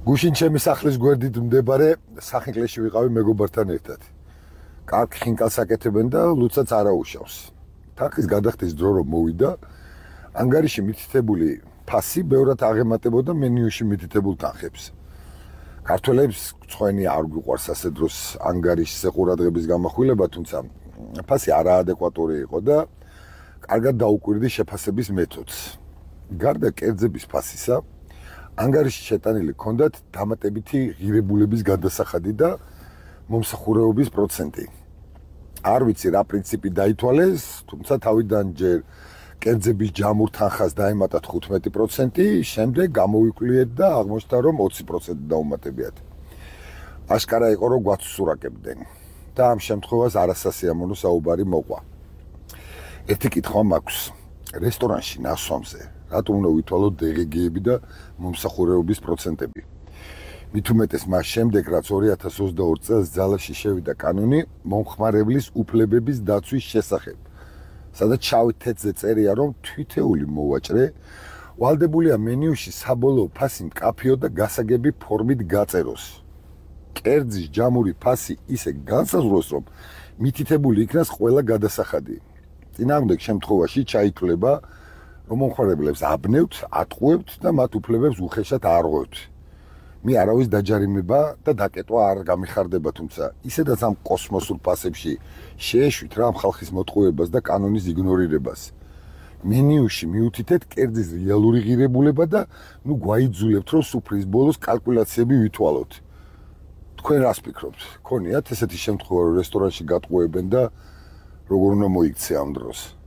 გუშინ ჩემი სახლის გვერდით მდებარე სახინკლეში ვიყავი მეგობართან ერთად. კარგ ხინკალს აკეთებენ და ლუცაც არაუშავს. თანხის გადახდის დრო რომ მოვიდა, ანგარიში მითითებული ფასი ბევრად აღემატებოდა მენიუში მითითებულ თანხებს. ქართველებს ცხენი არ გვიყვარს ასე დროს ანგარიშზე ყურადღების გამახვილება, თუმცა ფასი არაადეკვატური იყო და კარგად დაუკვირდი შეფასების მეთოდს. გარდა კერძების ფასისა, ანგარიში შეტანილი ჰქონდათ დამატებითი ღირებულების გადასახადი და მომსახურეობის პროცენტი. არ ვიცი რა პრინციპი დაითვალეს, თუმცა თავიდან ჯერ კერძების ჯამურ თანხას დაემატათ 15%, შემდეგ გამოვიკვლიეთ და აღმოჩნდა რომ 20% დაუმატებიათ. აშკარა იყო რომ გვაცსურაკებდნენ და ამ შემთხვევას არასასიამოვნო საუბარი მოყვა. ერთი კითხვა მაქვს. რესტორანში ნასვამზე რატომ უნდა ვითვალოთ დეგეგები და მომსახურეობის პროცენტები? მით უმეტეს მას შემდეგ, რაც 2022 წელს ძალაში შევიდა კანონი მომხმარებლის უფლებების დაცვის შესახებ, სადაც შავი თეთრზე წერია, რომ თითეული მოვაჭრე ვალდებულია მენიუში საბოლოო ფასი მკაფიო და გასაგები ფორმით გაწეროს. კერძის ჯამური ფასი ისე განსაზღვროს, რომ მითითებული იქნას ყველა გადასახადი. წინააღმდეგ შემთხვევაში ჩაითვლება, რომ მომხმარებლებს აბნევთ, ატყუებთ და მათ უფლებებს უხეშად არღვევთ. მე არავის დაჯარიმება და დაკეტვა არ გამიხარდება, თუმცა ისედაც ამ კოსმოსურ ფასებში შეეშვით რამ ხალხის მოტყუებას და კანონის იგნორირებას. მენიუში მიუთითეთ კერძის რეალური ღირებულება და ნუ გვაიძულებთ, რომ სუფრის ბოლოს კალკულაციები ვითვალოთ. თქვენ რას ფიქრობთ? ქონიათ ესეთი შემთხვევა, რომ რესტორანში გატყუებენ და როგორ უნდა მოიქცე ამ დროს?